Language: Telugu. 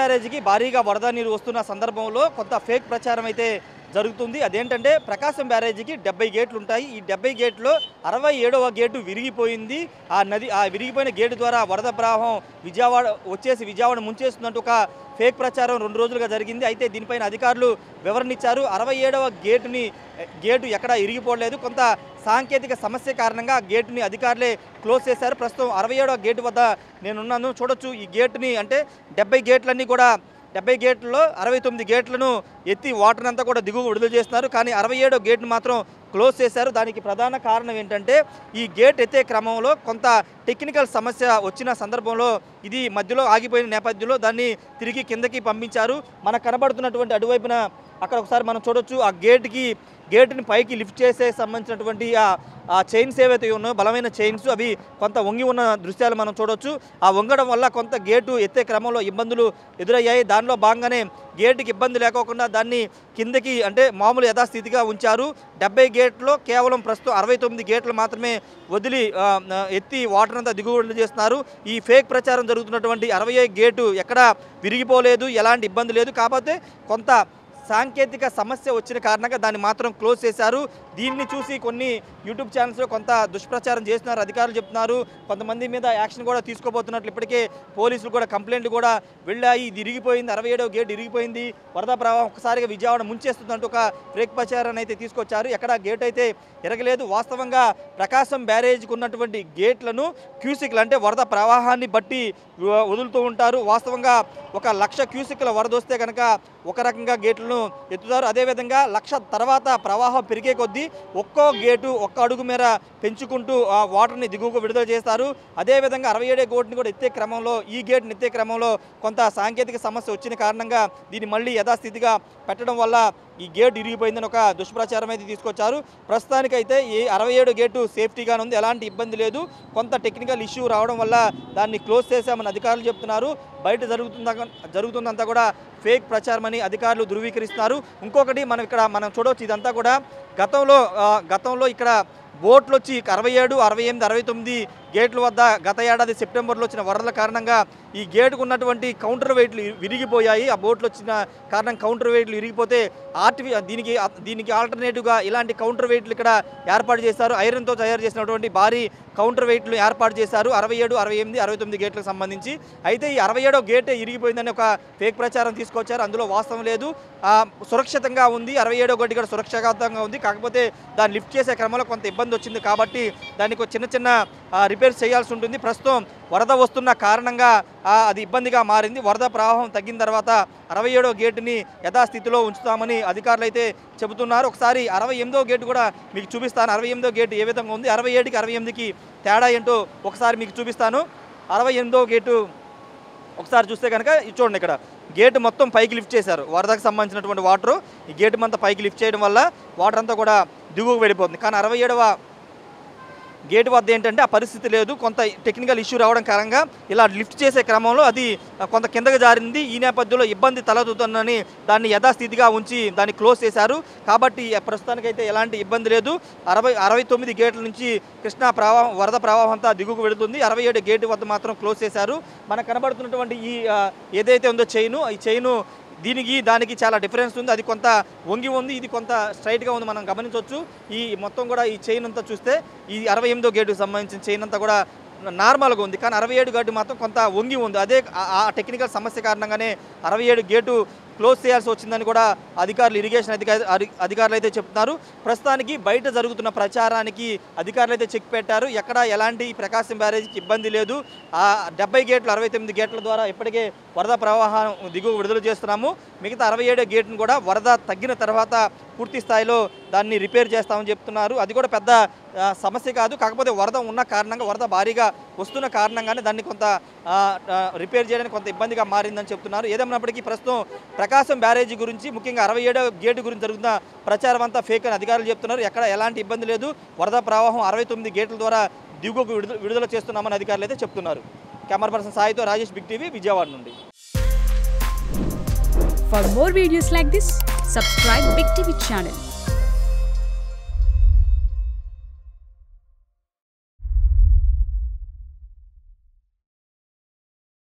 బ్యారేజీకి భారీగా వరద నీరు వస్తున్న సందర్భంలో కొంత ఫేక్ ప్రచారం అయితే జరుగుతుంది. అదేంటంటే ప్రకాశం బ్యారేజీకి 70 గేట్లు ఉంటాయి. ఈ 70 గేట్లో 67వ గేటు విరిగిపోయింది. ఆ విరిగిపోయిన గేటు ద్వారా వరద ప్రవాహం విజయవాడ ముంచేస్తున్నట్టు ఒక ఫేక్ ప్రచారం 2 రోజులుగా జరిగింది. అయితే దీనిపైన అధికారులు వివరణ ఇచ్చారు. 67వ గేటు ఎక్కడా ఇరిగిపోలేదు. కొంత సాంకేతిక సమస్య కారణంగా ఆ గేటుని అధికారులే క్లోజ్ చేశారు. ప్రస్తుతం 67వ గేటు వద్ద నేనున్నాను. చూడొచ్చు ఈ గేటుని, అంటే 70 గేట్లన్నీ కూడా 70 గేట్లలో 69 గేట్లను ఎత్తి వాటర్ అంతా కూడా దిగువ విడుదల చేస్తున్నారు. కానీ 67వ గేట్ను మాత్రం క్లోజ్ చేశారు. దానికి ప్రధాన కారణం ఏంటంటే ఈ గేట్ ఎత్తే క్రమంలో కొంత టెక్నికల్ సమస్య వచ్చిన సందర్భంలో ఇది మధ్యలో ఆగిపోయిన నేపథ్యంలో దాన్ని తిరిగి కిందకి పంపించారు. మనకు కనబడుతున్నటువంటి అటువైపున అక్కడ ఒకసారి మనం చూడొచ్చు. ఆ గేటుని పైకి లిఫ్ట్ చేసే సంబంధించినటువంటి ఆ చైన్స్ ఏవైతే ఉన్నాయో, బలమైన చైన్స్, అవి కొంత వంగి ఉన్న దృశ్యాలు మనం చూడొచ్చు. ఆ వంగడం వల్ల కొంత గేటు ఎత్తే క్రమంలో ఇబ్బందులు ఎదురయ్యాయి. దానిలో భాగంగానే గేటుకి ఇబ్బంది లేకోకుండా దాన్ని కిందకి, అంటే మామూలు యథాస్థితిగా ఉంచారు. 70 గేట్లో కేవలం ప్రస్తుతం 69 గేట్లు మాత్రమే వదిలి ఎత్తి వాటర్ అంతా దిగుబడి చేస్తున్నారు. ఈ ఫేక్ ప్రచారం జరుగుతున్నటువంటి 60 గేటు ఎక్కడా విరిగిపోలేదు, ఎలాంటి ఇబ్బంది లేదు. కాకపోతే కొంత సాంకేతిక సమస్య వచ్చిన కారణంగా దాన్ని మాత్రం క్లోజ్ చేశారు. దీన్ని చూసి కొన్ని యూట్యూబ్ ఛానల్స్లో కొంత దుష్ప్రచారం చేస్తున్నారు. అధికారులు చెప్తున్నారు కొంతమంది మీద యాక్షన్ కూడా తీసుకోబోతున్నట్లు. ఇప్పటికే పోలీసులు కూడా కంప్లైంట్లు కూడా వెళ్ళాయి. ఇది ఇరిగిపోయింది, 67వ గేట్ ఇరిగిపోయింది, వరద ప్రవాహం ఒకసారిగా విజయవాడ ముంచేస్తుందంటూ ఒక ఫేక్ ప్రచారాన్ని అయితే తీసుకొచ్చారు. ఎక్కడ గేట్ అయితే ఎరగలేదు. వాస్తవంగా ప్రకాశం బ్యారేజ్కి ఉన్నటువంటి గేట్లను క్యూసిక్లు, అంటే వరద ప్రవాహాన్ని బట్టి వదులుతూ ఉంటారు. వాస్తవంగా 1,00,000 క్యూసిక్ల వరద వస్తే కనుక ఒక రకంగా గేట్లను ఎత్తుతారు. అదేవిధంగా 1,00,000 తర్వాత ప్రవాహం పెరిగే కొద్దీ ఒక్కో గేటు ఒక్క అడుగు మేర పెంచుకుంటూ ఆ వాటర్ని దిగువకు విడుదల చేస్తారు. అదేవిధంగా 67 గేట్ని కూడా ఎత్తే క్రమంలో, ఈ గేట్ని ఎత్తే క్రమంలో కొంత సాంకేతిక సమస్య వచ్చిన కారణంగా దీన్ని మళ్ళీ యథాస్థితిగా పెట్టడం వల్ల ఈ గేట్ ఇరిగిపోయిందని ఒక దుష్ప్రచారం అయితే తీసుకొచ్చారు. ప్రస్తుతానికైతే ఈ 67 గేటు సేఫ్టీగానే ఉంది, ఎలాంటి ఇబ్బంది లేదు. కొంత టెక్నికల్ ఇష్యూ రావడం వల్ల దాన్ని క్లోజ్ చేశామని అధికారులు చెప్తున్నారు. బయట జరుగుతుందంతా కూడా ఫేక్ ప్రచారం అని అధికారులు ధృవీకరిస్తున్నారు. ఇంకొకటి మనం చూడవచ్చు, ఇదంతా కూడా గతంలో ఇక్కడ బోట్లు వచ్చి 67, 68, 69 గేట్ల వద్ద గత ఏడాది సెప్టెంబర్లో వచ్చిన వరదల కారణంగా ఈ గేటుకు ఉన్నటువంటి కౌంటర్ వెయిట్లు విరిగిపోయాయి. ఆ బోట్లు వచ్చిన కారణం కౌంటర్ వెయిట్లు విరిగిపోతే దీనికి ఆల్టర్నేటివ్గా ఇలాంటి కౌంటర్ వెయిట్లు ఇక్కడ ఏర్పాటు చేశారు. ఐరన్తో తయారు చేసినటువంటి భారీ కౌంటర్ వెయిట్లు ఏర్పాటు చేశారు 67, 68, 69 గేట్లకు సంబంధించి. అయితే ఈ 67వ గేటే ఇరిగిపోయిందని ఒక ఫేక్ ప్రచారం తీసుకొచ్చారు. అందులో వాస్తవం లేదు. సురక్షితంగా ఉంది, 67వ గేటు కూడా సురక్షితంగా ఉంది. కాకపోతే దాన్ని లిఫ్ట్ చేసే క్రమంలో కొంత ఇబ్బంది వచ్చింది కాబట్టి దానికి చిన్న రిపేర్స్ చేయాల్సి ఉంటుంది. ప్రస్తుతం వరద వస్తున్న కారణంగా అది ఇబ్బందిగా మారింది. వరద ప్రవాహం తగ్గిన తర్వాత 67వ గేటుని యథాస్థితిలో ఉంచుతామని అధికారులు అయితే చెబుతున్నారు. ఒకసారి 68వ గేటు కూడా మీకు చూపిస్తాను. 68వ గేటు ఏ విధంగా ఉంది, 67కి 68కి తేడా ఏంటో ఒకసారి మీకు చూపిస్తాను. 68వ గేటు ఒకసారి చూస్తే కనుక చూడండి, ఇక్కడ గేటు మొత్తం పైకి లిఫ్ట్ చేశారు. వరదకు సంబంధించినటువంటి వాటర్ ఈ గేటు అంతా పైకి లిఫ్ట్ చేయడం వల్ల వాటర్ అంతా కూడా దిగువకు వెళ్ళిపోతుంది. కానీ 67వ గేటు వద్ద ఏంటంటే ఆ పరిస్థితి లేదు. కొంత టెక్నికల్ ఇష్యూ రావడం కారణంగా ఇలా లిఫ్ట్ చేసే క్రమంలో అది కొంత కిందకి జారింది. ఈ నేపథ్యంలో ఇబ్బంది తలెత్తుతుందని దాన్ని యథాస్థితిగా ఉంచి దాన్ని క్లోజ్ చేశారు. కాబట్టి ప్రస్తుతానికైతే ఎలాంటి ఇబ్బంది లేదు. 69 గేట్ల నుంచి వరద ప్రవాహం అంతా దిగువకు వెళుతుంది. 67 గేటు వద్ద మాత్రం క్లోజ్ చేశారు. మనకు కనబడుతున్నటువంటి ఈ ఏదైతే ఉందో ఈ చైను దానికి చాలా డిఫరెన్స్ ఉంది. అది కొంత వంగి ఉంది, ఇది కొంత స్ట్రైట్గా ఉంది. మనం గమనించవచ్చు. ఈ మొత్తం కూడా ఈ చైన్ అంతా చూస్తే ఈ 68వ గేటుకు సంబంధించిన చైన్ అంతా కూడా నార్మల్గా ఉంది. కానీ 67 గేటు మాత్రం కొంత వంగి ఉంది. అదే ఆ టెక్నికల్ సమస్య కారణంగానే 67 గేటు క్లోజ్ చేయాల్సి వచ్చిందని కూడా ఇరిగేషన్ అధికారులు అయితే చెప్తున్నారు. ప్రస్తుతానికి బయట జరుగుతున్న ప్రచారానికి అధికారులు అయితే చెక్ పెట్టారు. ఎక్కడ ఎలాంటి ప్రకాశం బ్యారేజీకి ఇబ్బంది లేదు. ఆ 70 గేట్లు 69 గేట్ల ద్వారా ఇప్పటికే వరద ప్రవాహం దిగువ విడుదల చేస్తున్నాము. మిగతా 67 గేట్ను కూడా వరద తగ్గిన తర్వాత పూర్తి స్థాయిలో దాన్ని రిపేర్ చేస్తామని చెప్తున్నారు. అది కూడా పెద్ద సమస్య కాదు. కాకపోతే వరద ఉన్న కారణంగా, వరద భారీగా వస్తున్న కారణంగానే దాన్ని కొంత రిపేర్ చేయడానికి కొంత ఇబ్బందిగా మారిందని చెప్తున్నారు. ఏదేమైనప్పటికీ ప్రస్తుతం ప్రకాశం బ్యారేజీ గురించి, ముఖ్యంగా 67వ గేటు గురించి జరుగుతున్న ప్రచారం అంతా ఫేక్ అని అధికారులు చెప్తున్నారు. ఎక్కడ ఎలాంటి ఇబ్బంది లేదు. వరద ప్రవాహం 69 గేట్ల ద్వారా దిగువకు విడుదల చేస్తున్నామని అధికారులు అయితే చెప్తున్నారు. కెమెరా పర్సన్ సాయితో రాజేష్, బిగ్ టీవీ, విజయవాడ నుండి. For more videos like this, subscribe Big TV channel.